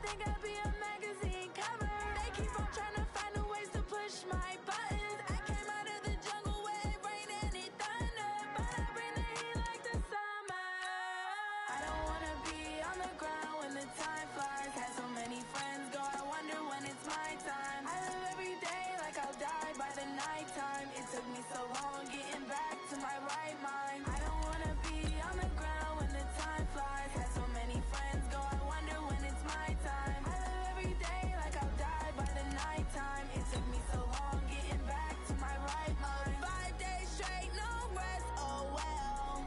think I'll be a magazine cover. They keep on trying to find a ways to push my buttons. I came out of the jungle where it rained and it thunder, but I bring the heat like the summer. I don't wanna be on the ground when the time flies. Had so many friends go, I wonder when it's my time. I live every day like I'll die by the nighttime. It took me so long getting back to my right mind. I don't wanna be on the ground when the time flies. Had so many friends go, I wonder when it's my time. I live every day like I'll die by the nighttime. It took me so long getting back to my right mind. 5 days straight, no rest, oh well.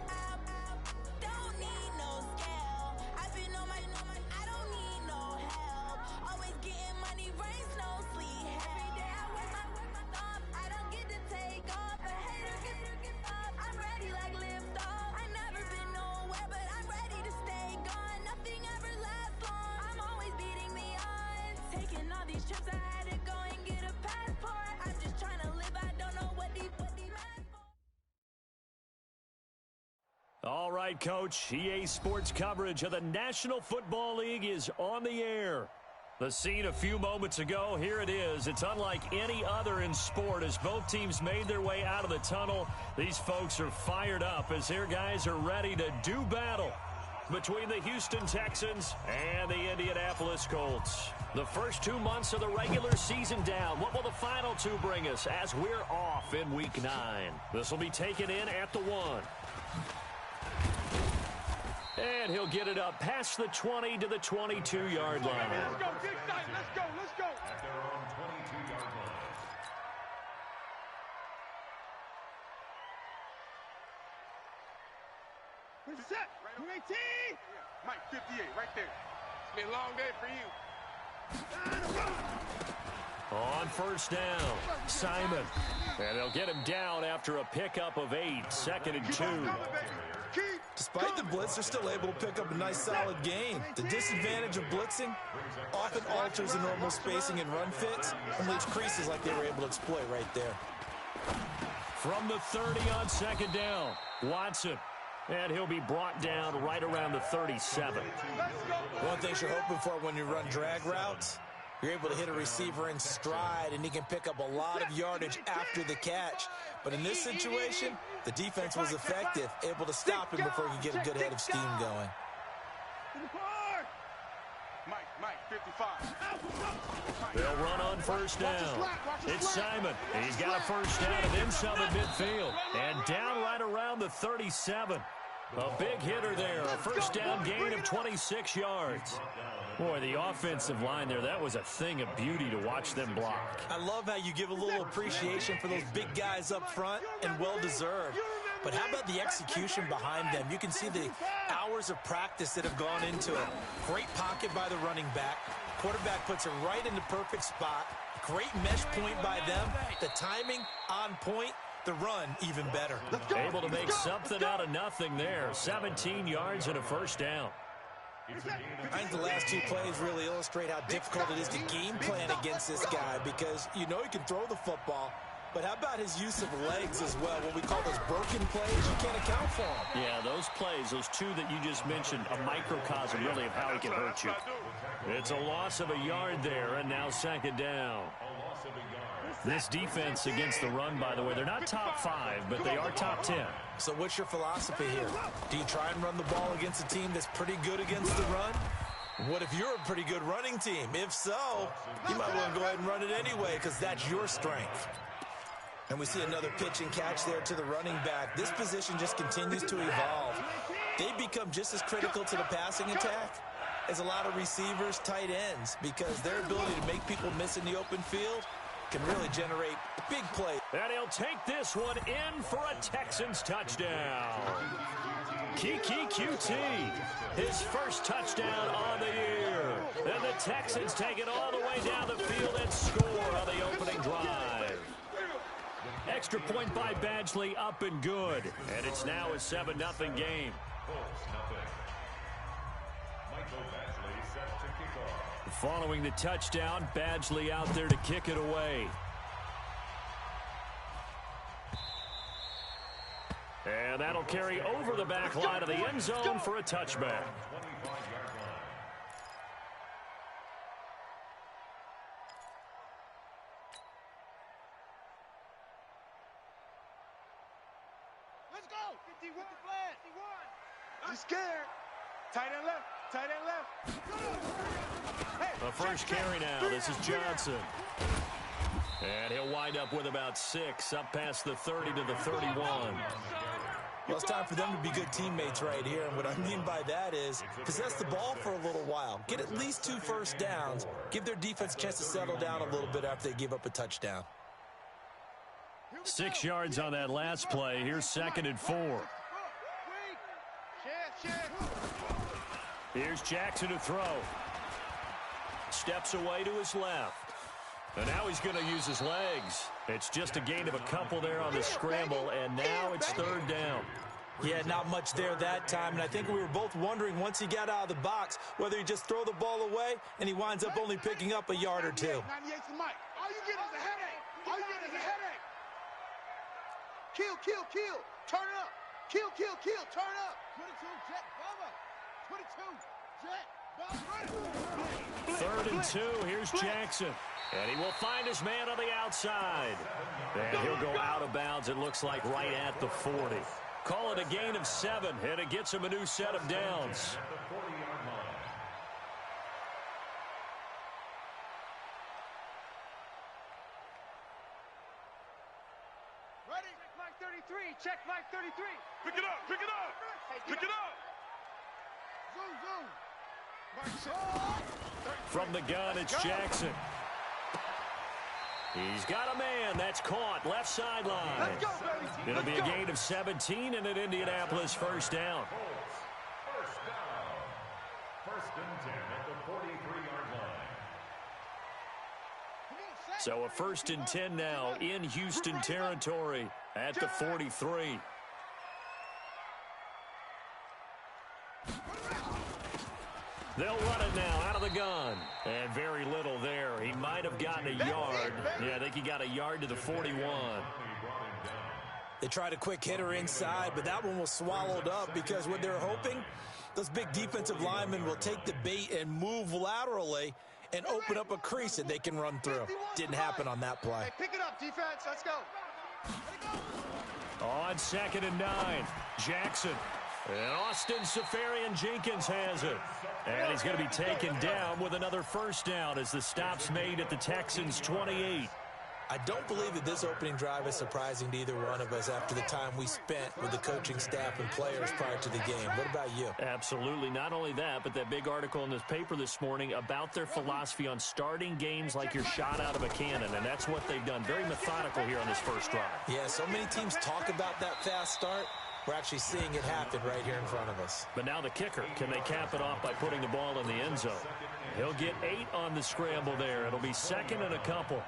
Don't need no scale. I've been on my, I don't need no help. Always getting money, rain, snow, sleet. Every day I work my thumb. I don't get to take off. A hater get up. I'm ready like lift off. I never been nowhere, but I'm ready to stay gone. Nothing ever lasts long. I'm always beating the odds. Taking all these trips, I had to go and get a passport. I'm just trying to live. I don't know what these mad for. All right, Coach. EA Sports coverage of the National Football League is on the air. The scene a few moments ago, here it is. It's unlike any other in sport as both teams made their way out of the tunnel. These folks are fired up as their guys are ready to do battle between the Houston Texans and the Indianapolis Colts. The first 2 months of the regular season down. What will the final two bring us as we're off in Week 9? This will be taken in at the 1. And he'll get it up past the 20 to the 22-yard line. Let's go, big time. Let's go, let's go. At their own 22-yard line. We're set. Right 18. Mike, 58, right there. It's been a long day for you. On first down, Simon. And they'll get him down after a pickup of 8, 2nd and 2. Despite the blitz, they're still able to pick up a nice solid gain. The disadvantage of blitzing often alters the normal spacing and run fits and leaves creases like they were able to exploit right there. From the 30 on 2nd down, Watson. And he'll be brought down right around the 37. One thing you're hoping for when you run drag routes, you're able to hit a receiver in stride, and he can pick up a lot of yardage after the catch. But in this situation, the defense was effective, able to stop him before he could get a good head of steam going. Mike, 55. They'll run on first down. It's Simon. He's got a first down and then some at midfield. And down right around the 37. A big hitter there. A first down gain of 26 yards. Boy, the offensive line there, that was a thing of beauty to watch them block. I love how you give a little appreciation for those big guys up front, and well-deserved. But how about the execution behind them? You can see the hours of practice that have gone into it. Great pocket by the running back. Quarterback puts it right in the perfect spot. Great mesh point by them. The timing on point. The run even better. Able to make something out of nothing there. 17 yards and a first down. I think the last 2 plays really illustrate how difficult it is to game plan against this guy, because you know he can throw the football, but how about his use of legs as well? What we call those broken plays, you can't account for them. Yeah, those plays, those 2 that you just mentioned, a microcosm really of how he can hurt you. It's a loss of a yard there, and now 2nd down. This defense against the run, by the way, they're not top 5, but they are top 10. So what's your philosophy here? Do you try and run the ball against a team that's pretty good against the run? What if you're a pretty good running team? If so, you might want to go ahead and run it anyway, because that's your strength. And we see another pitch and catch there to the running back. This position just continues to evolve. They become just as critical to the passing attack as a lot of receivers, tight ends, because their ability to make people miss in the open field can really generate big plays. And he'll take this one in for a Texans touchdown. Kiki QT, his first touchdown on the year. And the Texans take it all the way down the field and score on the opening drive. Extra point by Badgley, up and good. And it's now a 7-0 game. Following the touchdown, Badgley out there to kick it away. And that'll carry over the back line of the end zone for a touchback. Let's go. 51. Flag. 51. He's scared. Tight end left. Tight end left. Hey, the first carry now. This is Johnson. And he'll wind up with about 6, up past the 30 to the 31. Well, it's time for them to be good teammates right here. And what I mean by that is possess the ball for a little while. Get at least 2 first downs. Give their defense a chance to settle down a little bit after they give up a touchdown. 6 yards on that last play. Here's 2nd and 4. Here's Jackson to throw. Steps away to his left. And now he's going to use his legs. It's just a gain of a couple there on the scramble, and now it's 3rd down. Yeah, not much there that time, and I think we were both wondering once he got out of the box whether he just throw the ball away, and he winds up only picking up a yard or 2. 98's the mic. All you get is a headache. All you get is a headache. Kill, kill, kill. Turn it up. Kill, kill, kill. Turn it up. 22, jet, bomber. 22, jet, bomber. 3rd and 2. Here's Jackson. And he will find his man on the outside. And he'll go out of bounds, it looks like, right at the 40. Call it a gain of 7, and it gets him a new set of downs. Ready? Check Mike 33. Check Mike 33. Pick it up. Pick it up. Pick it up. Zoom, zoom. From the gun, it's Jackson. He's got a man. That's caught. Left sideline. Let's go, baby. It'll be a gain of 17 and an Indianapolis first down. First down. 1st and 10 at the 43-yard line. So a 1st and 10 now in Houston territory at the 43. They'll run it now out of the gun. And very little there. He might have gotten a yard. Yeah, I think he got a yard to the 41. They tried a quick hitter inside, but that one was swallowed up because what they're hoping, those big defensive linemen will take the bait and move laterally and open up a crease that they can run through. Didn't happen on that play. Hey, pick it up, defense. Let's go. On 2nd and 9, Jackson. And Austin Safarian-Jenkins has it. And he's going to be taken down with another first down as the stop's made at the Texans' 28. I don't believe that this opening drive is surprising to either one of us after the time we spent with the coaching staff and players prior to the game. What about you? Absolutely. Not only that, but that big article in this paper this morning about their philosophy on starting games like you're shot out of a cannon, and that's what they've done. Very methodical here on this first drive. Yeah, so many teams talk about that fast start. We're actually seeing it happen right here in front of us. But now the kicker, can they cap it off by putting the ball in the end zone? He'll get 8 on the scramble there. It'll be 2nd and a couple.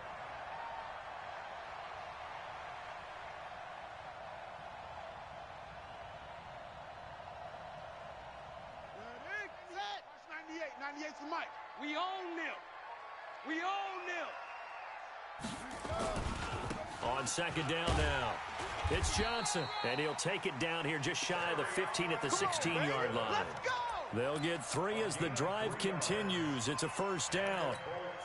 Watch 98. 98's the mic. We own them. We own them. On 2nd down now. It's Johnson, and he'll take it down here just shy of the 15 at the 16-yard line. They'll get 3 as the drive continues. It's a first down.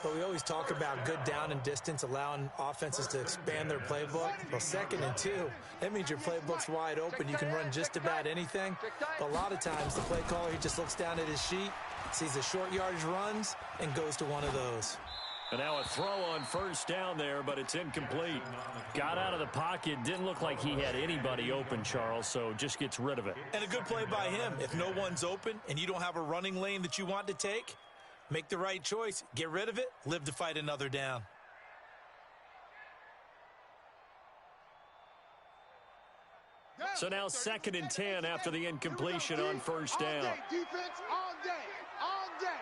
But we always talk about good down and distance, allowing offenses to expand their playbook. Well, 2nd and 2, that means your playbook's wide open. You can run just about anything. But a lot of times the play caller, he just looks down at his sheet, sees the short yardage runs, and goes to one of those. And now a throw on first down there, but it's incomplete. Got out of the pocket. Didn't look like he had anybody open, Charles, so just gets rid of it. And a good play by him. If no one's open and you don't have a running lane that you want to take, make the right choice. Get rid of it. Live to fight another down. So now 2nd and 10 after the incompletion on first down. All day, defense, all day. All day.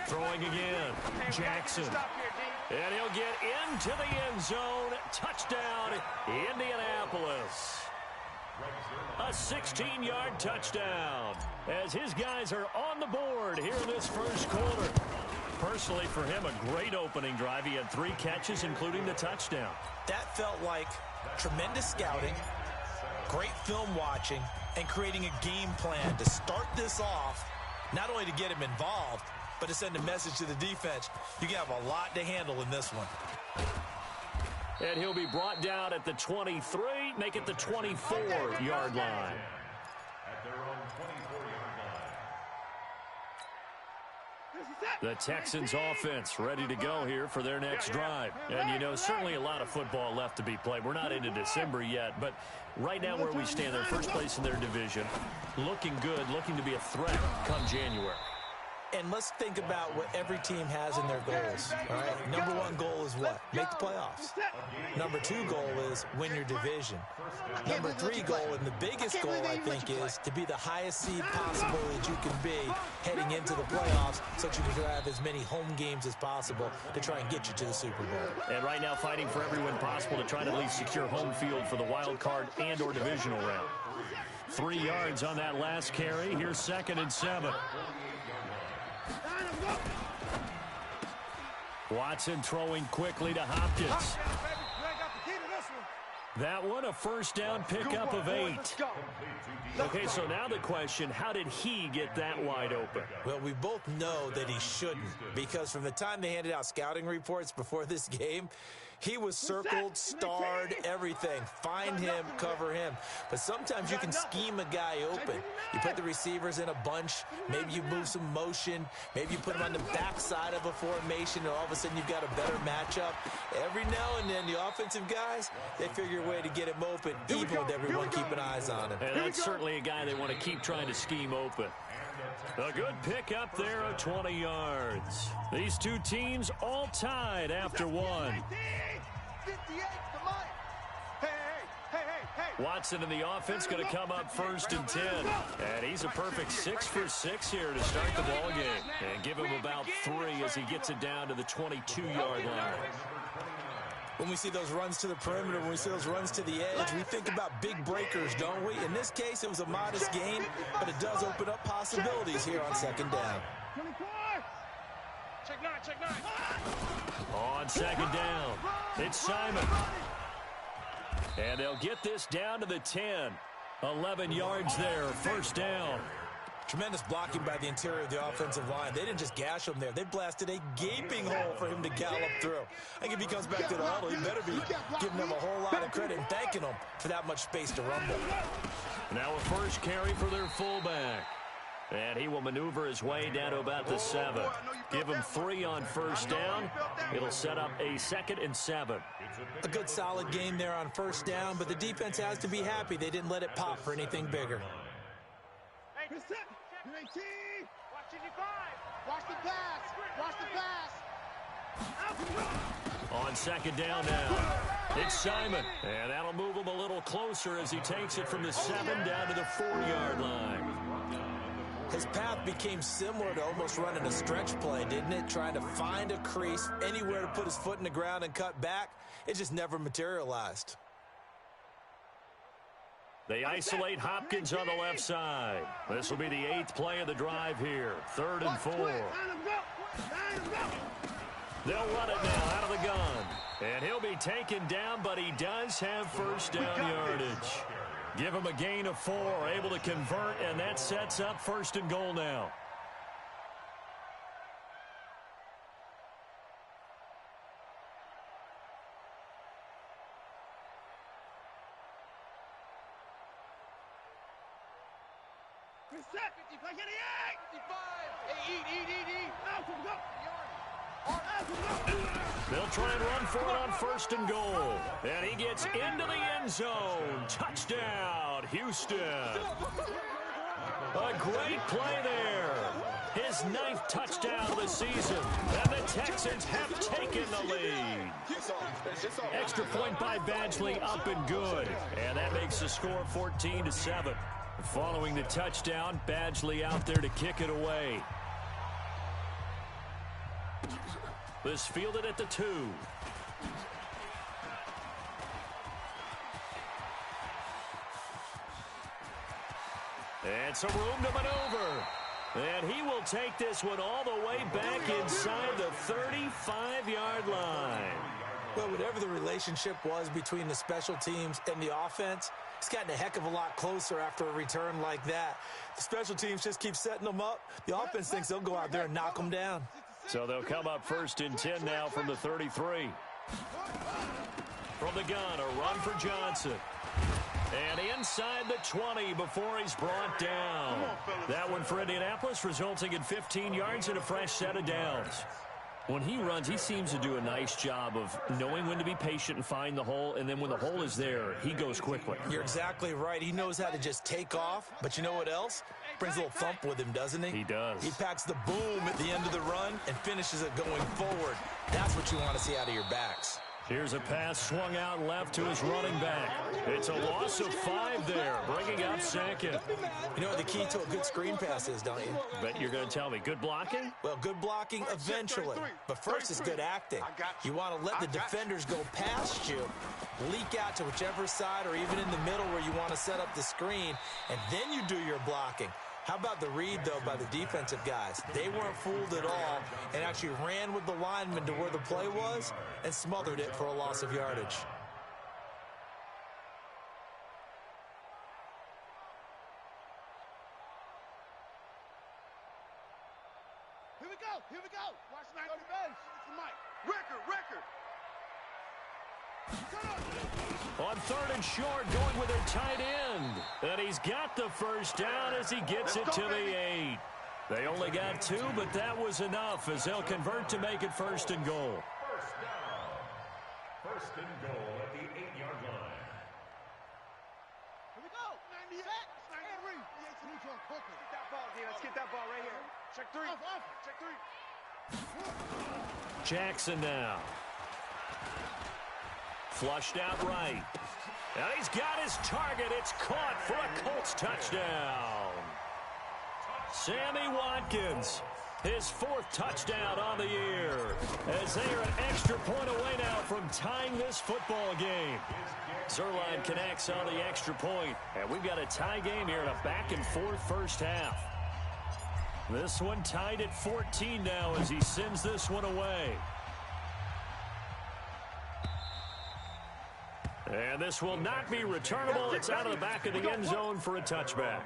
Throwing again, Jackson. And he'll get into the end zone. Touchdown, Indianapolis. A 16-yard touchdown as his guys are on the board here in this first quarter. Personally, for him, a great opening drive. He had 3 catches, including the touchdown. That felt like tremendous scouting, great film watching, and creating a game plan to start this off, not only to get him involved, but to send a message to the defense. You can have a lot to handle in this one. And he'll be brought down at the 23, make it the 24-yard line. At their own 24-yard line. The Texans offense ready to go here for their next drive. And, you know, certainly a lot of football left to be played. We're not into December yet, but right now where we stand, they're first place in their division, looking good, looking to be a threat come January. And let's think about what every team has in their goals. All right, number one goal is what? Make the playoffs. Number two goal is win your division. Number three goal, and the biggest goal, I think, is to be the highest seed possible that you can be heading into the playoffs so that you can have as many home games as possible to try and get you to the Super Bowl. And right now fighting for every win possible to try to at least secure home field for the wild card and or divisional round. 3 yards on that last carry. Here's 2nd and 7. Watson throwing quickly to Hopkins. That one a first down pickup of 8. Okay, so now the question, how did he get that wide open? Well, we both know that he shouldn't, because from the time they handed out scouting reports before this game, he was circled, starred, everything. Find him, cover him. But sometimes you can scheme a guy open. You put the receivers in a bunch. Maybe you move some motion. Maybe you put him on the backside of a formation, and all of a sudden you've got a better matchup. Every now and then, the offensive guys, they figure a way to get him open, even with everyone keeping eyes on him. And that's certainly a guy they want to keep trying to scheme open. A good pickup there of 20 yards. These two teams all tied after one. Watson in the offense going to come up 1st and 10. And he's a perfect 6 for 6 here to start the ball game. And give him about 3 as he gets it down to the 22-yard line. When we see those runs to the perimeter, when we see those runs to the edge, we think about big breakers, don't we? In this case, it was a modest gain, but it does open up possibilities here on 2nd down. Check 9. On 2nd down, it's Simon. And they'll get this down to the 10. 11 yards there, 1st down. Tremendous blocking by the interior of the offensive line. They didn't just gash him there. They blasted a gaping hole for him to gallop through. I think if he comes back to the huddle, he better be giving them a whole lot of credit and thanking them for that much space to rumble. Now a first carry for their fullback. And he will maneuver his way down to about the 7. Give him 3 on 1st down. It'll set up a 2nd and 7. A good solid game there on 1st down, but the defense has to be happy they didn't let it pop for anything bigger. Watch the pass. Watch the pass. On 2nd down now, it's Simon. And that'll move him a little closer as he takes it from the 7 down to the 4-yard line. His path became similar to almost running a stretch play, didn't it? Trying to find a crease, anywhere to put his foot in the ground and cut back. It just never materialized. They isolate Hopkins on the left side. This will be the 8th play of the drive here. 3rd and 4. They'll run it now out of the gun. And he'll be taken down, but he does have 1st down yardage. Give him a gain of 4, able to convert, and that sets up 1st and goal now. They'll try and run for it on 1st and goal. And he gets into the end zone. Touchdown, Houston. A great play there. His 9th touchdown of the season. And the Texans have taken the lead. Extra point by Badgley, up and good. And that makes the score 14-7. Following the touchdown, Badgley out there to kick it away. This fielded at the 2. And some room to maneuver. And he will take this one all the way back inside the 35-yard line. Well, whatever the relationship was between the special teams and the offense, it's gotten a heck of a lot closer after a return like that. The special teams just keep setting them up. The offense thinks they'll go out there and knock them down. So they'll come up 1st and 10 now from the 33. From the gun, a run for Johnson. And inside the 20 before he's brought down. That one for Indianapolis, resulting in 15 yards and a fresh set of downs. When he runs, he seems to do a nice job of knowing when to be patient and find the hole, and then when the hole is there, he goes quickly. You're exactly right. He knows how to just take off, but you know what else? Brings a little thump with him, doesn't he? He does. He packs the boom at the end of the run and finishes it going forward. That's what you want to see out of your backs. Here's a pass swung out left to his running back. It's a loss of 5 there, bringing up second. You know what the key to a good screen pass is, don't you? Bet you're going to tell me. Good blocking? Well, good blocking eventually. But first is good acting. You want to let the defenders go past you, leak out to whichever side or even in the middle where you want to set up the screen, and then you do your blocking. How about the read, though, by the defensive guys? They weren't fooled at all and actually ran with the lineman to where the play was and smothered it for a loss of yardage. Here we go. Here we go. Watch 90 bench. It's the mic. Record. On 3rd and short, going with their tight end. And he's got the first down as he gets it to the 8. They only got 2, but that was enough as they'll convert to make it 1st and goal. First down. 1st and goal at the 8-yard line. Here we go. 98. And read. Get that ball, D. Let's get that ball right here. Check 3. Check 3. Jackson now. Flushed out right. And he's got his target. It's caught for a Colts touchdown. Sammy Watkins, his 4th touchdown on the year, as they are an extra point away now from tying this football game. Zerline connects on the extra point, and we've got a tie game here in a back-and-forth first half. This one tied at 14 now as he sends this one away. And this will not be returnable. It's out of the back of the end zone for a touchback.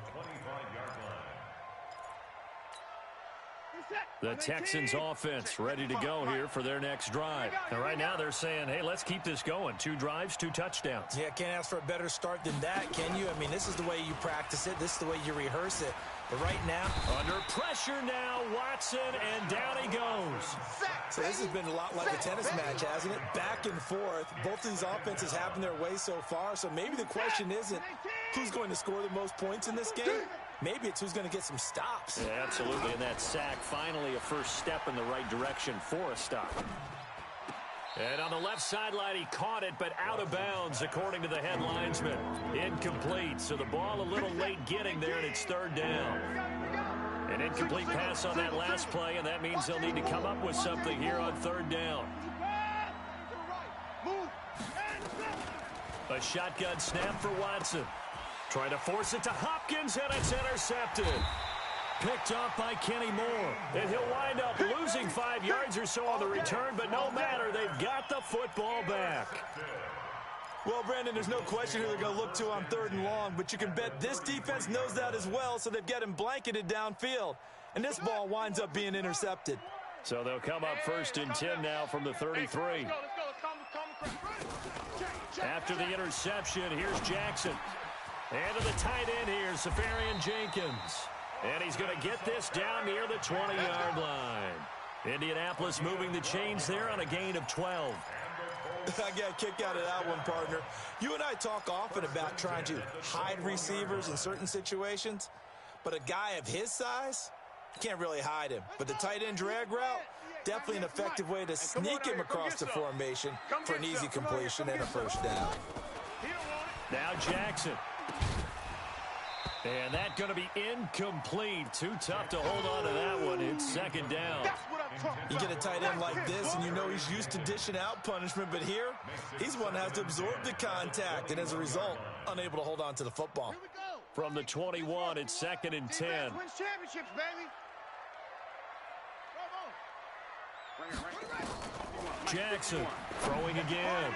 The Texans offense ready to go here for their next drive. And right now they're saying, hey, let's keep this going. 2 drives, 2 touchdowns. Yeah, can't ask for a better start than that, can you? I mean, this is the way you practice it. This is the way you rehearse it. But right now, under pressure now, Watson, and down he goes. So this has been a lot like a tennis match, hasn't it? Back and forth. Both of these offenses having their way so far. So maybe the question isn't who's going to score the most points in this game. Maybe it's who's going to get some stops. Yeah, absolutely. And that sack, finally a first step in the right direction for a stop. And on the left sideline, he caught it, but out of bounds, according to the head linesman. Incomplete, so the ball a little late getting there, and it's 3rd down. An incomplete pass on that last play, and that means they'll need to come up with something here on 3rd down. A shotgun snap for Watson. Trying to force it to Hopkins, and it's intercepted. Picked off by Kenny Moore. And he'll wind up losing 5 yards or so on the return, but no matter, they've got the football back. Well, Brandon, there's no question who they're going to look to on 3rd and long, but you can bet this defense knows that as well, so they've got him blanketed downfield. And this ball winds up being intercepted. So they'll come up 1st and 10 now from the 33. After the interception, here's Jackson. And to the tight end here, Safarian Jenkins. And he's going to get this down near the 20-yard line. Indianapolis moving the chains there on a gain of 12. I got a kick out of that one, partner. You and I talk often about trying to hide receivers in certain situations, but a guy of his size, you can't really hide him. But the tight end drag route, definitely an effective way to sneak him across the formation for an easy completion and a first down. Now Jackson. And that's going to be incomplete. Too tough to hold on to that one. It's 2nd down. You get a tight end like this, and you know he's used to dishing out punishment, but here, he's one that has to absorb the contact, and as a result, unable to hold on to the football. From the 21, it's 2nd and 10. Wins championships, baby. Jackson throwing again.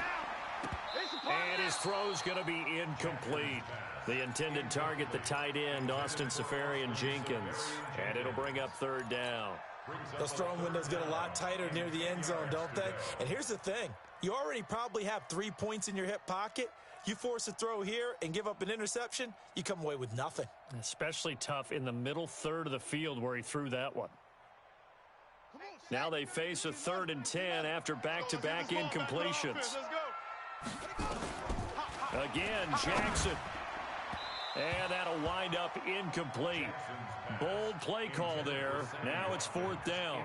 And his throw's going to be incomplete. The intended target, the tight end, Austin Safarian Jenkins. And it'll bring up 3rd down. Those throwing windows get a lot tighter near the end zone, don't they? And here's the thing. You already probably have 3 points in your hip pocket. You force a throw here and give up an interception, you come away with nothing. Especially tough in the middle third of the field where he threw that one. Now they face a 3rd and 10 after back-to-back incompletions. Again, Jackson. And that'll wind up incomplete. Bold play call there. Now it's 4th down.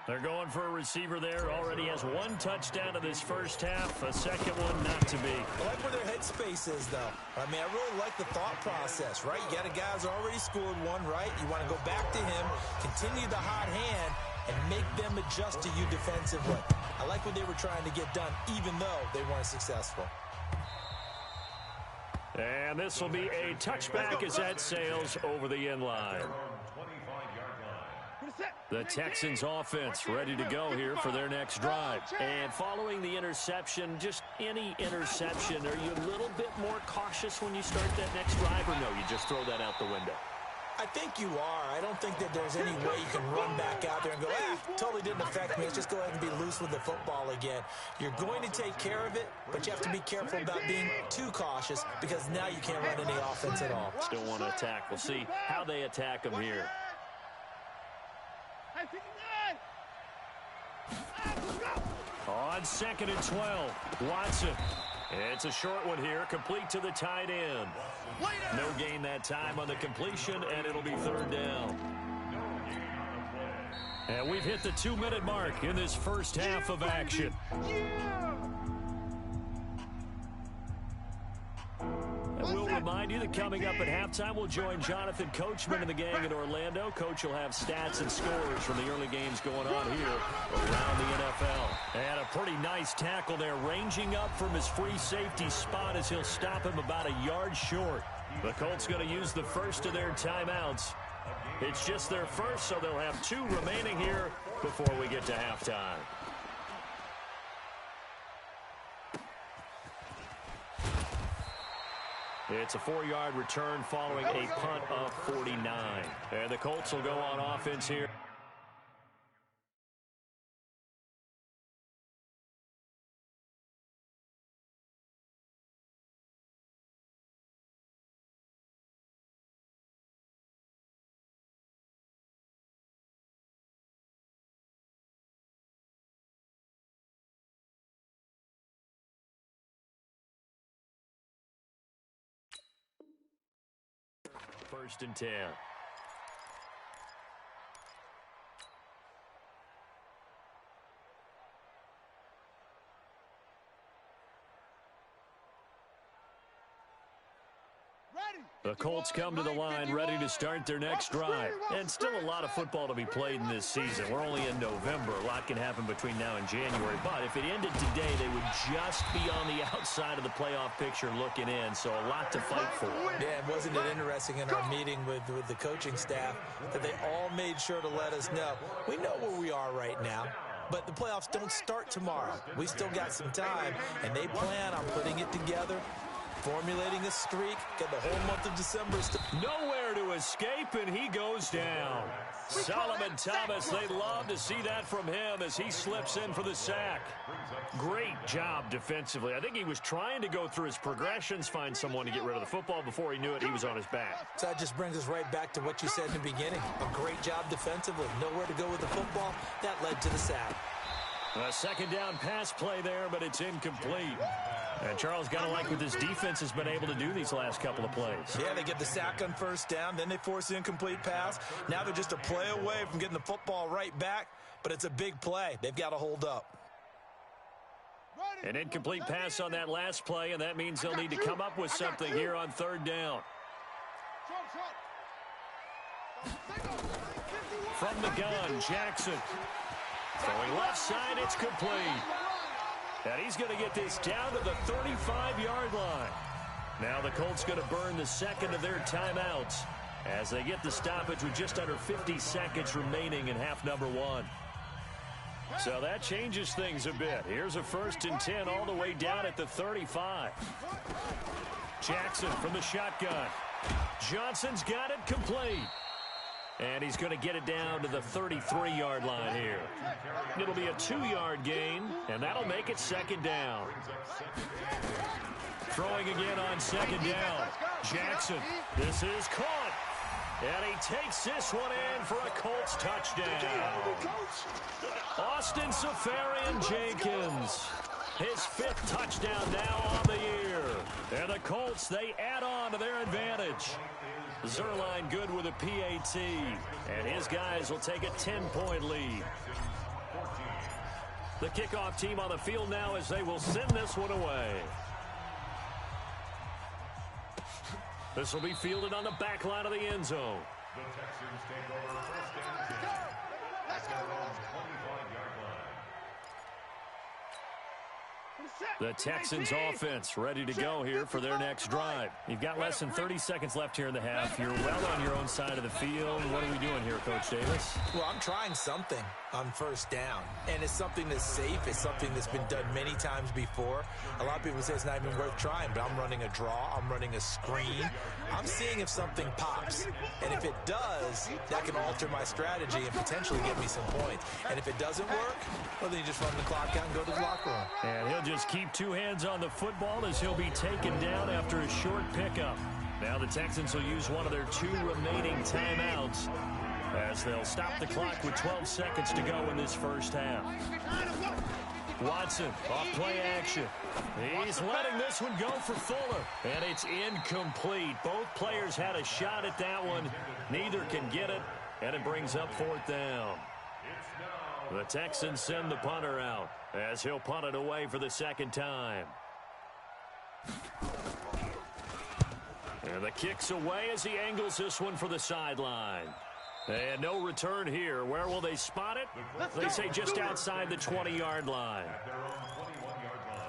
They're going for a receiver there. Already has 1 touchdown in this first half. A second one not to be. I like where their headspace is, though. I mean, I really like the thought process, right? You got a guy who's already scored 1, right? You want to go back to him, continue the hot hand, and make them adjust to you defensively. I like what they were trying to get done, even though they weren't successful. And this will be a touchback as that sails over the end line. The Texans offense ready to go here for their next drive. And following the interception, just any interception, are you a little bit more cautious when you start that next drive, or no, you just throw that out the window? I think you are. I don't think that there's any way you can run back out there and go, totally didn't affect me. Let's just go ahead and be loose with the football again. You're going to take care of it, but you have to be careful about being too cautious because now you can't run any offense at all. Still want to attack. We'll see how they attack them here. On 2nd and 12, Watson. It's a short one here, complete to the tight end. No gain that time on the completion, and it'll be 3rd down. And we've hit the 2-minute mark in this first half of action. And we'll remind you that coming up at halftime, we'll join Jonathan Coachman and the gang in Orlando. Coach will have stats and scores from the early games going on here around the NFL. And a pretty nice tackle there, ranging up from his free safety spot as he'll stop him about a yard short. The Colts going to use the first of their timeouts. It's just their first, so they'll have 2 remaining here before we get to halftime. It's a 4-yard return following a punt of 49. And the Colts will go on offense here. First and 10. The Colts come to the line ready to start their next drive. And still a lot of football to be played in this season. We're only in November. A lot can happen between now and January. But if it ended today, they would just be on the outside of the playoff picture looking in. So a lot to fight for. Yeah, and wasn't it interesting in our meeting with the coaching staff that they all made sure to let us know, we know where we are right now. But the playoffs don't start tomorrow. We still got some time, and they plan on putting it together, formulating a streak, get the whole month of December. Nowhere to escape, and he goes down. Solomon Thomas, they love to see that from him as he slips in for the sack. Great job defensively. I think he was trying to go through his progressions, find someone to get rid of the football. Before he knew it, he was on his back. So that just brings us right back to what you said in the beginning. A great job defensively. Nowhere to go with the football. That led to the sack. A second down pass play there, but it's incomplete. And Charles, got to like what this defense has been able to do these last couple of plays. Yeah, they get the sack on first down, then they force the incomplete pass. Now they're just a play away from getting the football right back, but it's a big play. They've got to hold up. An incomplete pass on that last play, and that means they'll need to come up with something here on 3rd down. From the gun, Jackson. Throwing left side, it's complete. And he's going to get this down to the 35-yard line. Now the Colts going to burn the second of their timeouts as they get the stoppage with just under 50 seconds remaining in half number 1. So that changes things a bit. Here's a 1st and 10 all the way down at the 35. Jackson from the shotgun. Johnson's got it complete. And he's going to get it down to the 33-yard line here. It'll be a 2-yard gain, and that'll make it second down. Throwing again on second down. Jackson, this is caught. And he takes this one in for a Colts touchdown. Austin Safarian-Jenkins, his 5th touchdown now on the year. And the Colts, they add on to their advantage. Zerline good with a PAT, and his guys will take a 10-point lead. The kickoff team on the field now as they will send this one away. This will be fielded on the back line of the end zone. The Texans take over first and 10 at their own 25-yard line. The Texans offense ready to go here for their next drive. You've got less than 30 seconds left here in the half. You're well on your own side of the field. What are we doing here, Coach Davis? Well, I'm trying something on first down, and it's something that's safe. It's something that's been done many times before. A lot of people say it's not even worth trying, but I'm running a draw. I'm running a screen. I'm seeing if something pops, and if it does, that can alter my strategy and potentially get me some points. And if it doesn't work, well, then you just run the clock out and go to the locker room. And he'll just keep 2 hands on the football as he'll be taken down after a short pickup. Now the Texans will use one of their 2 remaining timeouts as they'll stop the clock with 12 seconds to go in this first half. Watson, off play action. He's letting this one go for Fuller, and it's incomplete. Both players had a shot at that one. Neither can get it, and it brings up 4th down. The Texans send the punter out as he'll punt it away for the 2nd time. And the kick's away as he angles this one for the sideline. And no return here. Where will they spot it? They say just outside the 20-yard line. At their own 21-yard line.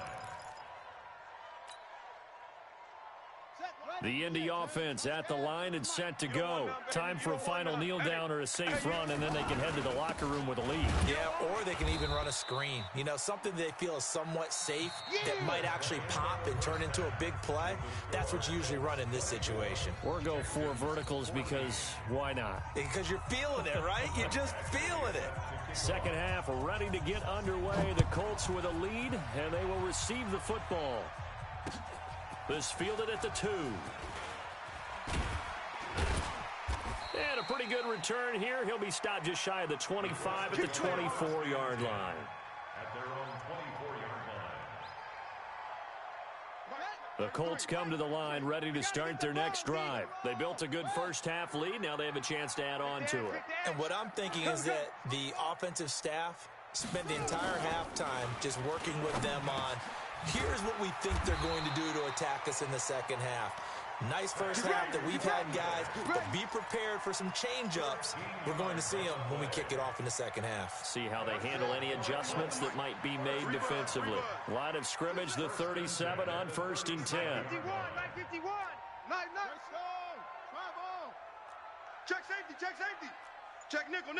The Indy offense at the line and set to go. Time for a final kneel down or a safe run, and then they can head to the locker room with a lead. Yeah, or they can even run a screen. You know, something they feel is somewhat safe that might actually pop and turn into a big play. That's what you usually run in this situation. Or go 4 verticals because why not? Because you're feeling it, right? You're just feeling it. Second half ready to get underway. The Colts with a lead, and they will receive the football. This fielded at the 2. And a pretty good return here. He'll be stopped just shy of the 25 at the 24-yard line. At their own 24-yard line. The Colts come to the line ready to start their next drive. They built a good first half lead. Now they have a chance to add on to it. And what I'm thinking is that the offensive staff spent the entire halftime just working with them on, here's what we think they're going to do to attack us in the second half. Nice first half that we've had, guys, but be prepared for some change-ups. We're going to see them when we kick it off in the second half. See how they handle any adjustments that might be made defensively. Line of scrimmage, the 37 on 1st and 10. 51, 51. Nice. Check safety. Check nickel.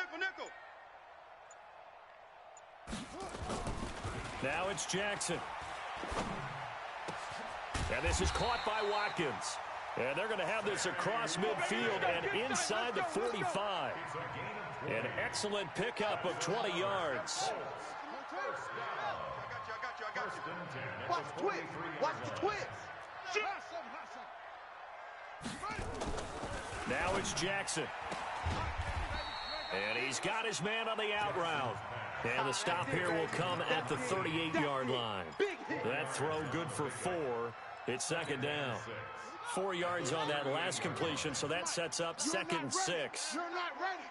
Now it's Jackson. And this is caught by Watkins. And they're going to have this across midfield and inside the 45. An excellent pickup of 20 yards. I got you. Watch the twist. Now it's Jackson. And he's got his man on the out route. And the stop here will come at the 38-yard line. That throw good for 4. It's 2nd down. 4 yards on that last completion, so that sets up 2nd and 6. You're not ready.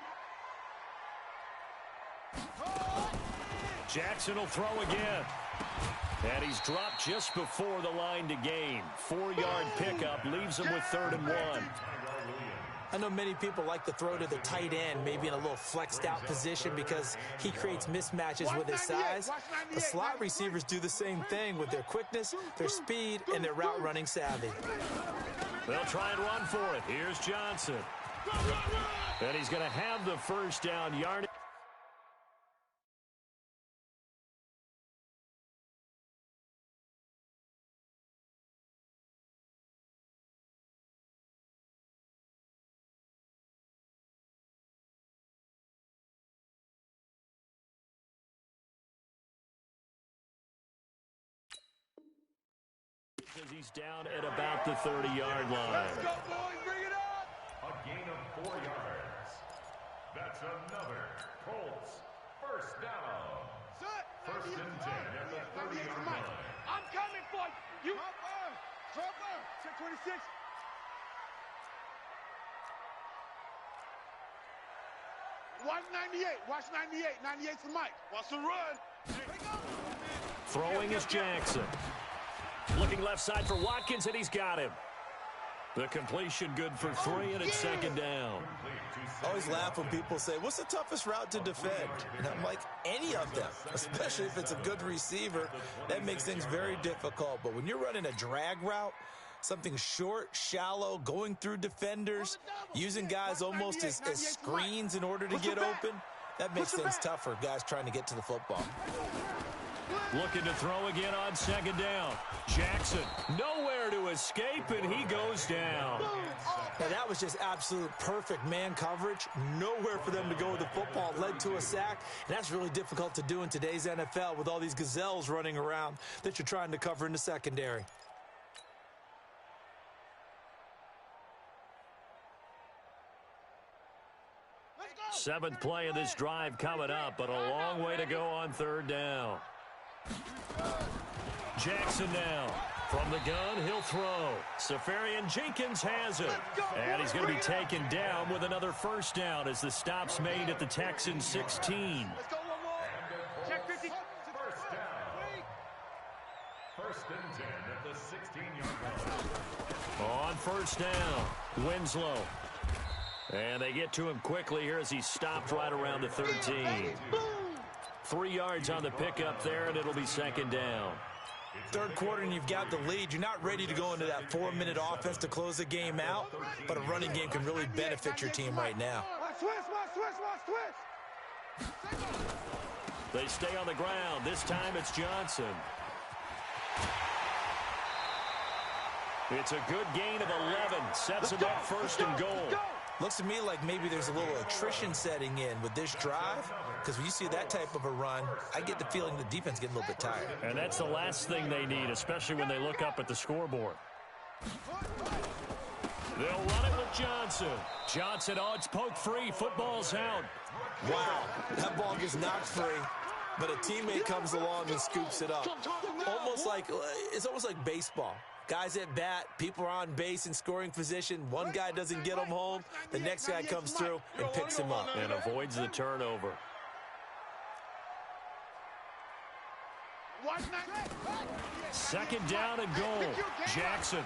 Jackson will throw again. And he's dropped just before the line to gain. 4-yard pickup leaves him with 3rd and 1. I know many people like to throw to the tight end, maybe in a little flexed out position because he creates mismatches with his size. The slot receivers do the same thing with their quickness, their speed, and their route running savvy. They'll try and run for it. Here's Johnson. And he's going to have the first down yardage. as he's down at about the 30-yard line. Let's go, boys. Bring it up. A gain of 4 yards. That's another Colts first down. First and 10 at the 30-yard line. I'm coming for you. Trumper. Check 26. Watch 98. Watch 98. 98 for Mike. Watch the run. Throwing is Jackson. Looking left side for Watkins, and he's got him. The completion good for 3, and it's second down. I always laugh when people say, what's the toughest route to defend? And I'm like, any of them, especially if it's a good receiver. That makes things very difficult. But when you're running a drag route, something short, shallow, going through defenders, using guys almost as screens in order to get open, that makes things tough for guys trying to get to the football. Looking to throw again on second down. Jackson, nowhere to escape, and he goes down. Now, that was just absolute perfect man coverage. Nowhere for them to go with the football. Led to a sack, and that's really difficult to do in today's NFL with all these gazelles running around that you're trying to cover in the secondary. Seventh play of this drive coming up, but a long way to go on third down. Jackson now. From the gun, he'll throw. Safarian Jenkins has it. And he's going to be taken down with another first down as the stop's made at the Texans 16. Let's go one more. Check 50. First down. First and 10 at the 16-yard line. On first down, Winslow. And they get to him quickly here as he stopped right around the 13. 3 yards on the pickup there, and it'll be second down. Third quarter and you've got the lead. You're not ready to go into that 4-minute offense to close the game out, but a running game can really benefit your team right now. They stay on the ground. This time it's Johnson. It's a good gain of 11. Sets him up first and goal. Looks to me like maybe there's a little attrition setting in with this drive, because when you see that type of a run, I get the feeling the defense getting a little bit tired. And that's the last thing they need, especially when they look up at the scoreboard. They'll run it with Johnson. Johnson, oh, it's poked free. Football's out. Wow, that ball gets knocked free, but a teammate comes along and scoops it up. It's almost like baseball. Guys at bat, people are on base in scoring position. One guy doesn't get him home. The next guy comes through and picks him up. And avoids the turnover. Second down and goal. Jackson.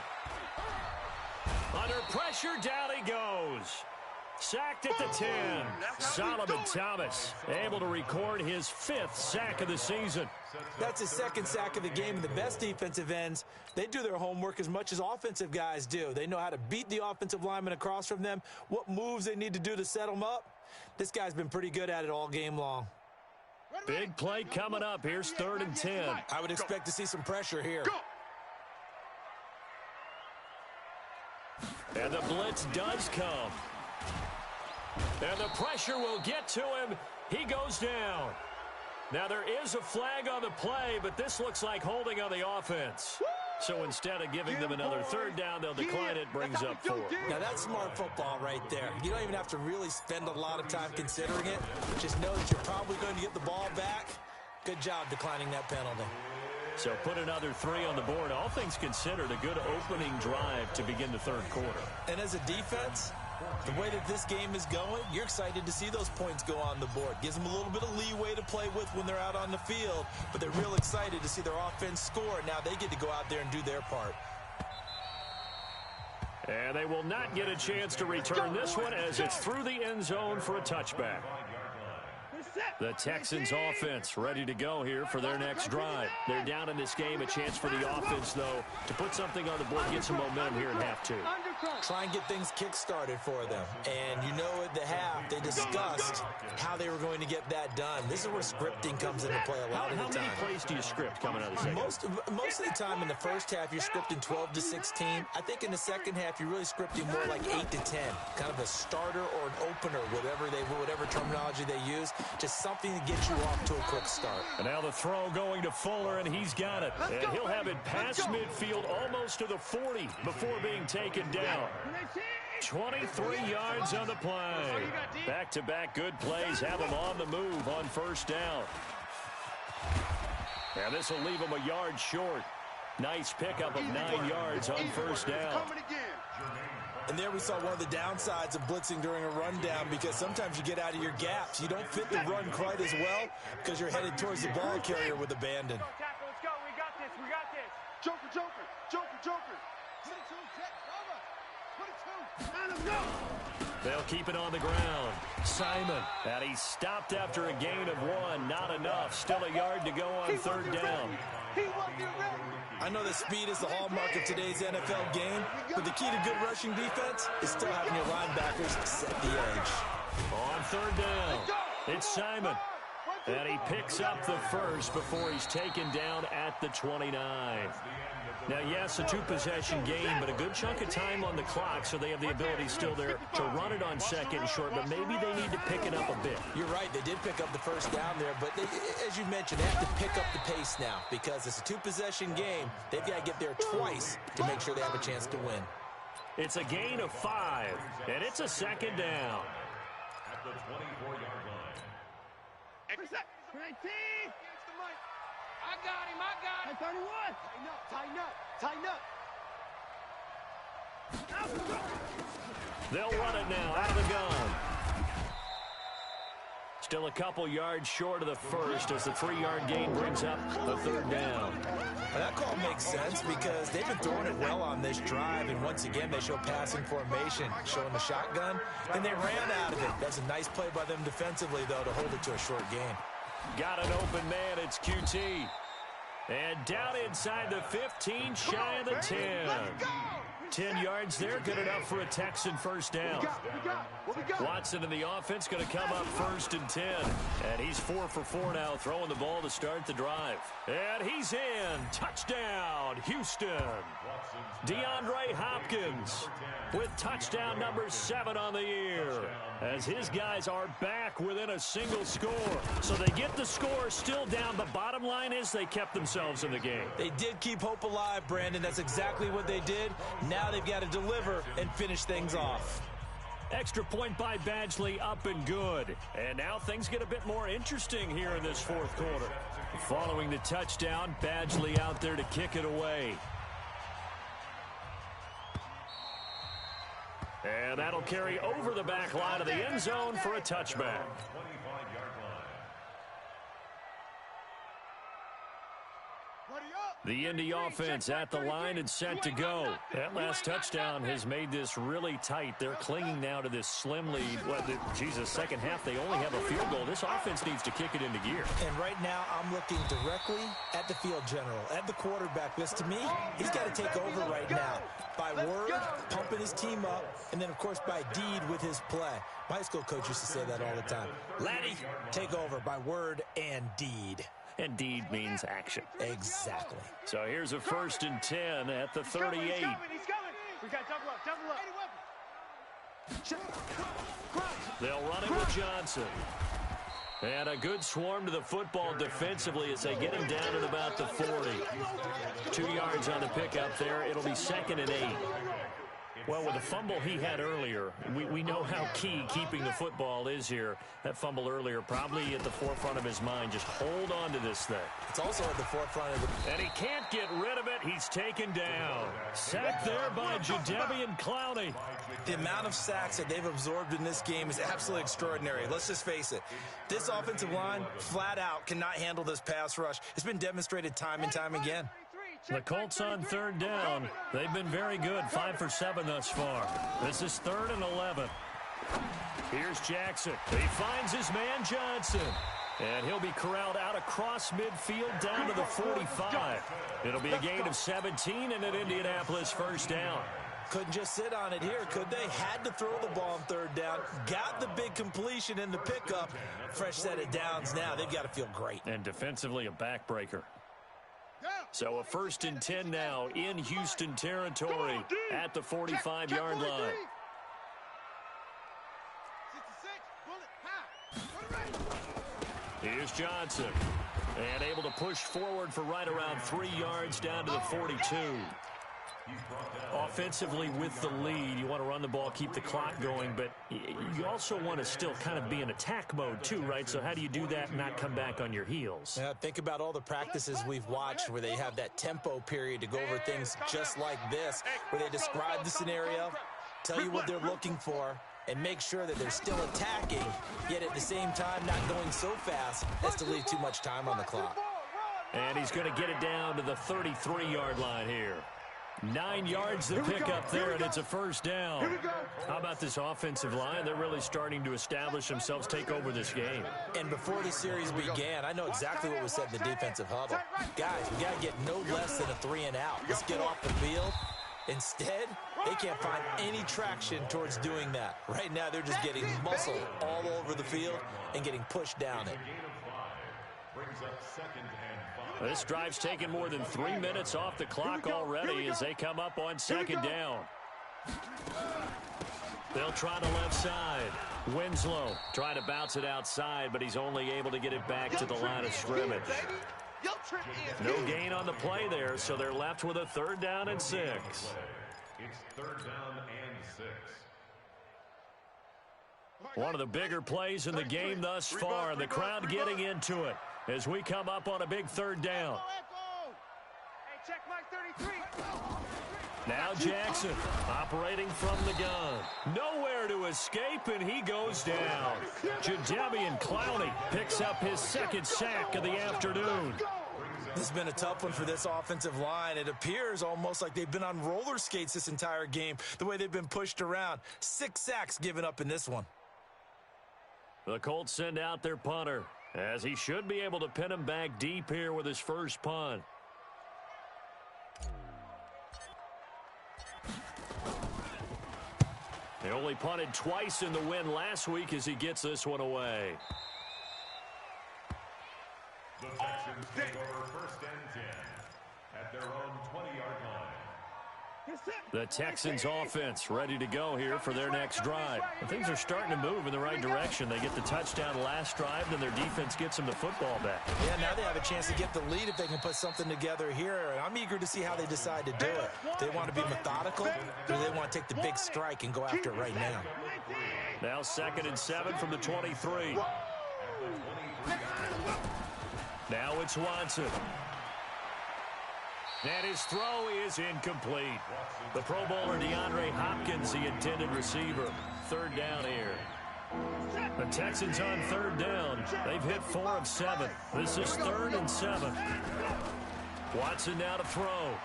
Under pressure, down he goes. Sacked at the 10. Solomon Thomas able to record his 5th sack of the season. That's his 2nd sack of the game. And the best defensive ends, they do their homework as much as offensive guys do. They know how to beat the offensive lineman across from them, what moves they need to do to set them up. This guy's been pretty good at it all game long. Big play coming up. Here's 3rd and 10. I would expect to see some pressure here. And the blitz does come. And the pressure will get to him. He goes down. Now, there is a flag on the play, but this looks like holding on the offense. So instead of giving them another 3rd down, they'll decline it. Brings up 4. Now, that's smart football right there. You don't even have to really spend a lot of time considering it. Just know that you're probably going to get the ball back. Good job declining that penalty. So put another 3 on the board. All things considered, a good opening drive to begin the 3rd quarter. And as a defense, the way that this game is going, you're excited to see those points go on the board. Gives them a little bit of leeway to play with when they're out on the field, but they're real excited to see their offense score. Now they get to go out there and do their part. And they will not get a chance to return this one as it's through the end zone for a touchback. The Texans offense ready to go here for their next drive. They're down in this game. A chance for the offense, though, to put something on the board, get some momentum here in half 2. try and get things kick-started for them. And you know at the half, they discussed how they were going to get that done. This is where scripting comes into play a lot of the time. How many plays do you script coming out of the second? Most of the time in the first half, you're scripting 12 to 16. I think in the second half, you're really scripting more like 8 to 10. Kind of a starter or an opener, whatever terminology they use. Just something to get you off to a quick start. And now the throw going to Fuller, and he's got it. And he'll have it past midfield almost to the 40 before being taken down. 23 yards on the play. Back-to-back good plays have him on the move on first down. And this will leave him a yard short. Nice pickup of 9 yards on first down. And there we saw one of the downsides of blitzing during a rundown, because sometimes you get out of your gaps. You don't fit the run quite as well because you're headed towards the ball carrier with abandon. Let's go. We got this. We got this. Joker. Put it to him, Jet. Cover. Put it to him. Let him go. They'll keep it on the ground. Simon. And he stopped after a gain of 1. Not enough. Still a yard to go on third down. He wasn't ready. I know that speed is the hallmark of today's NFL game, but the key to good rushing defense is still having your linebackers set the edge. On third down, it's Simon. And he picks up the first before he's taken down at the 29. Now, yes, a 2-possession game, but a good chunk of time on the clock, so they have the ability still there to run it on second and short, but maybe they need to pick it up a bit. You're right. They did pick up the first down there, but they, as you mentioned, they have to pick up the pace now because it's a 2-possession game. They've got to get there twice to make sure they have a chance to win. It's a gain of 5, and it's a second down. At the 24-yard line. 19. I got him. 31. Tighten up. They'll run it now out of the gun. Still a couple yards short of the first as the 3-yard gain brings up a third down. Now that call makes sense because they've been throwing it well on this drive, and once again they show passing formation, showing the shotgun, and they ran out of it. That's a nice play by them defensively, though, to hold it to a short gain. Got an open man, it's QT. And down inside the 15, shy of the 10. 10 yards there, good enough for a Texan first down. Watson in the offense going to come up first and 10. And he's 4 for 4 now, throwing the ball to start the drive. And he's in. Touchdown, Houston. DeAndre Hopkins with touchdown number 7 on the year, as his guys are back within a single score. So they get the score, still down, but bottom line is they kept themselves in the game. They did keep hope alive, Brandon. That's exactly what they did. Now they've got to deliver and finish things off. Extra point by Badgley, up and good. And now things get a bit more interesting here in this fourth quarter. Following the touchdown, Badgley out there to kick it away. And that'll carry over the back line of the end zone for a touchback. The Indy offense at the line and set to go. That last touchdown has made this really tight. They're clinging now to this slim lead. Second half, they only have a field goal. This offense needs to kick it into gear. And right now, I'm looking directly at the field general, at the quarterback, because to me, he's got to take over right now. By word, pumping his team up, and then, of course, by deed with his play. My high school coach used to say that all the time. Laddie, take over by word and deed. And deed means action. Exactly. So here's a 1st and 10 at the 38. He's coming. We got double up. They'll run it with Johnson. And a good swarm to the football defensively as they get him down at about the 40. 2 yards on the pickup there. It'll be 2nd and 8. Well, with the fumble he had earlier, we know how key keeping the football is here. That fumble earlier probably at the forefront of his mind. Just hold on to this thing. It's also at the forefront of the... And he can't get rid of it. He's taken down. Sacked there by Jadeveon Clowney. The amount of sacks that they've absorbed in this game is absolutely extraordinary. Let's just face it. This offensive line, flat out, cannot handle this pass rush. It's been demonstrated time and time again. The Colts on 3rd down. They've been very good, 5 for 7 thus far. This is 3rd and 11. Here's Jackson. He finds his man Johnson. And he'll be corralled out across midfield down to the 45. It'll be a gain of 17 and an Indianapolis first down. couldn't just sit on it here, could they? Had to throw the ball on third down, got the big completion in the pickup. Fresh set of downs now. They've got to feel great. And defensively, a backbreaker. So a 1st and 10 now in Houston territory at the 45-yard line. Here's Johnson. And able to push forward for right around 3 yards down to the 42. Offensively with the lead, you want to run the ball, keep the clock going, but you also want to still kind of be in attack mode too, right? So how do you do that and not come back on your heels? Yeah, think about all the practices we've watched where they have that tempo period to go over things just like this, where they describe the scenario, tell you what they're looking for, and make sure that they're still attacking, yet at the same time not going so fast as to leave too much time on the clock. And he's going to get it down to the 33-yard line here. 9 yards to pick up there, and it's a 1st down. How about this offensive line? They're really starting to establish themselves, take over this game. And before the series began, I know exactly what was said in the defensive huddle. Guys, we got to get no less than a 3 and out. Let's get off the field. Instead, they can't find any traction towards doing that. Right now, they're just getting muscled all over the field and getting pushed down it. This drive's taken more than 3 minutes off the clock already as they come up on 2nd down. They'll try the left side. Winslow trying to bounce it outside, but he's only able to get it back to the line of scrimmage. No gain on the play there, so they're left with a 3rd down and 6. It's 3rd down and 6. One of the bigger plays in the game thus far, and the crowd getting into it as we come up on a big 3rd down. Hey, check Mike 33. Now Jackson operating from the gun. Nowhere to escape, and he goes down. Jadeveon Clowney picks up his 2nd sack of the afternoon. This has been a tough one for this offensive line. It appears almost like they've been on roller skates this entire game, the way they've been pushed around. 6 sacks given up in this one. The Colts send out their punter, as he should be able to pin him back deep here with his first punt. He only punted twice in the win last week as he gets this one away. The Texans take over 1st and 10 at their own 20-yard line. The Texans offense ready to go here for their next drive. And things are starting to move in the right direction. They get the touchdown last drive, then their defense gets them the football back. Yeah, now they have a chance to get the lead if they can put something together here. And I'm eager to see how they decide to do it. Do they want to be methodical, or do they want to take the big strike and go after it right now? Now 2nd and 7 from the 23. Now it's Watson. And his throw is incomplete. The Pro Bowler DeAndre Hopkins, the intended receiver. 3rd down here. The Texans on 3rd down. They've hit 4 of 7. This is 3rd and 7. Watson now to throw.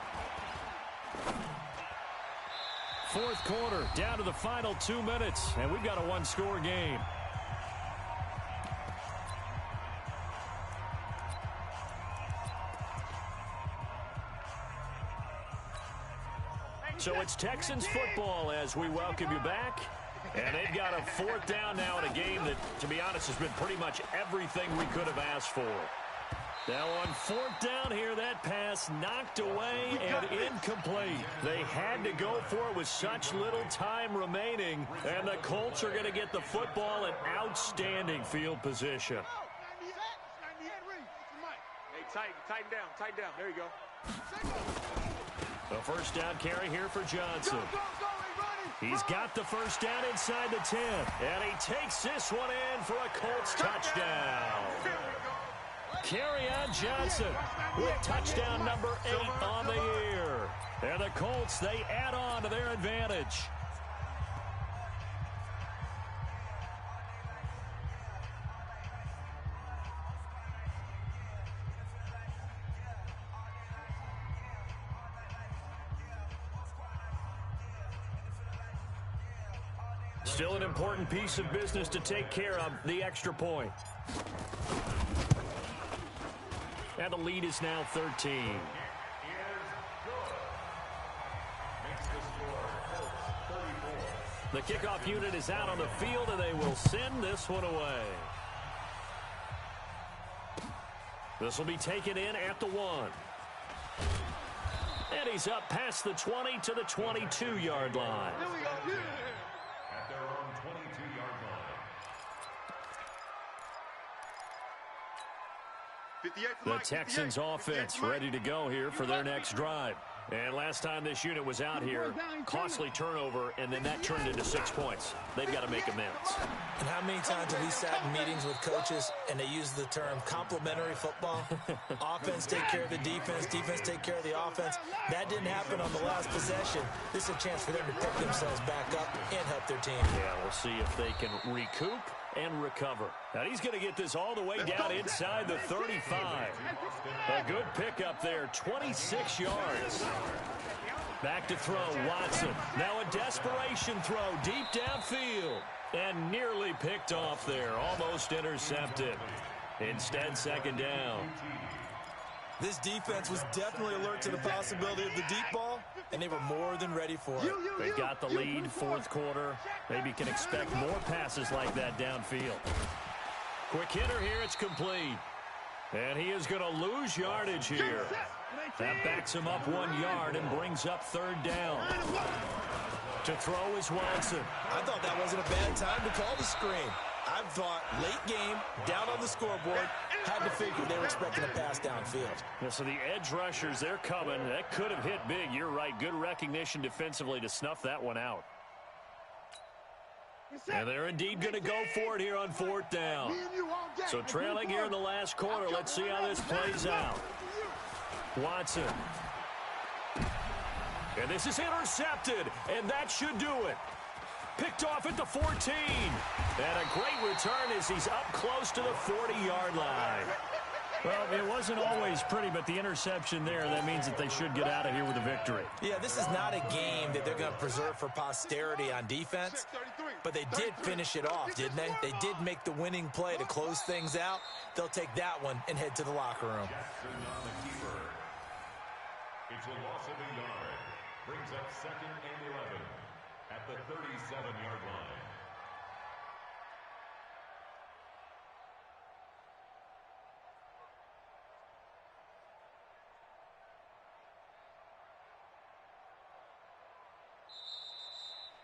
4th quarter, down to the final 2 minutes, and we've got a 1-score game. So it's Texans football as we welcome you back. And they've got a 4th down now in a game that, to be honest, has been pretty much everything we could have asked for. Now on 4th down here, that pass knocked away and incomplete. They had to go for it with such little time remaining. And the Colts are going to get the football in outstanding field position. Hey, tighten down. There you go. The 1st down carry here for Johnson. He's got the 1st down inside the 10. And he takes this one in for a Colts touchdown. Carry on Johnson with touchdown number 8 on the year. And the Colts, they add on to their advantage. Still an important piece of business to take care of, the extra point. And the lead is now 13. Makes the score The kickoff unit is out on the field, and they will send this one away. This will be taken in at the 1. And he's up past the 20 to the 22-yard line. Here we go. At their own 22-yard line. The Texans offense ready to go here for their next drive. And last time this unit was out here, costly turnover, and then that turned into 6 points. They've got to make amends. And how many times have we sat in meetings with coaches and they use the term complementary football? Offense take care of the defense, defense take care of the offense. That didn't happen on the last possession. This is a chance for them to pick themselves back up and help their team. Yeah, we'll see if they can recoup and recover. Now he's going to get this all the way down inside the 35. A good pickup there, 26 yards. Back to throw, Watson. Now a desperation throw deep downfield. And nearly picked off there, almost intercepted. Instead, second down. This defense was definitely alert to the possibility of the deep ball, and they were more than ready for it. They've got the lead, fourth quarter. Maybe can expect more passes like that downfield. Quick hitter here, it's complete. And he is going to lose yardage here. That backs him up 1 yard and brings up third down. To throw is Watson. I thought that wasn't a bad time to call the screen. I thought late game, down on the scoreboard, had to figure they were expecting a pass downfield. Yeah, so the edge rushers, they're coming. That could have hit big. You're right. Good recognition defensively to snuff that one out. And they're indeed going to go for it here on fourth down. So trailing here in the last quarter. Let's see how this plays out. Watson. And this is intercepted, and that should do it. Picked off at the 14. And a great return as he's up close to the 40-yard line. Well, it wasn't always pretty, but the interception there, that means that they should get out of here with a victory. Yeah, this is not a game that they're going to preserve for posterity on defense, but they did finish it off, didn't they? They did make the winning play to close things out. They'll take that one and head to the locker room. It's a loss of a yard. Brings up second and 11 at the 37-yard line.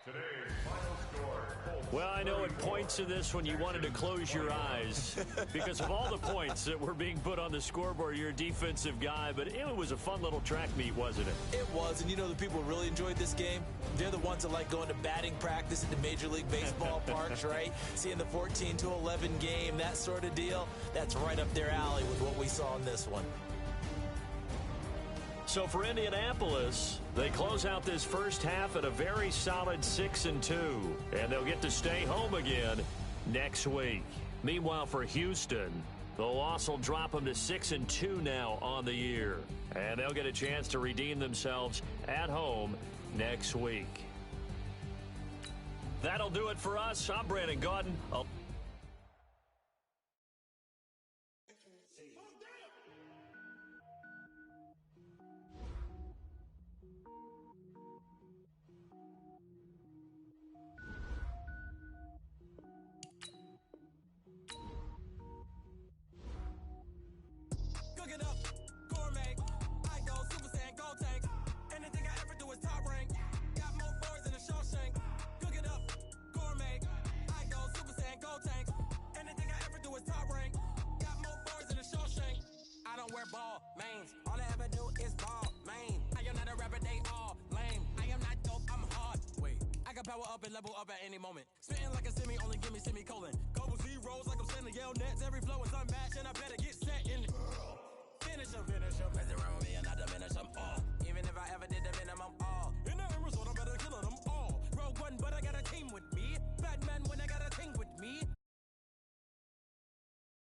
Today's final score. Well, I know at points in this one you wanted to close your eyes because of all the points that were being put on the scoreboard. You're a defensive guy, but it was a fun little track meet, wasn't it? It was, and you know the people who really enjoyed this game? They're the ones that like going to batting practice at the Major League Baseball parks, right? Seeing the 14-11 game, that sort of deal, that's right up their alley with what we saw in this one. So for Indianapolis, they close out this first half at a very solid 6-2, and they'll get to stay home again next week. Meanwhile, for Houston, the loss will drop them to 6-2 now on the year, and they'll get a chance to redeem themselves at home next week. That'll do it for us. I'm Brandon Gaudin. Power up and level up at any moment. Spitting like a semi, only give me semicolon. Couple zeros like I'm sending yell nets. Every flow is unmatched, and I better get set.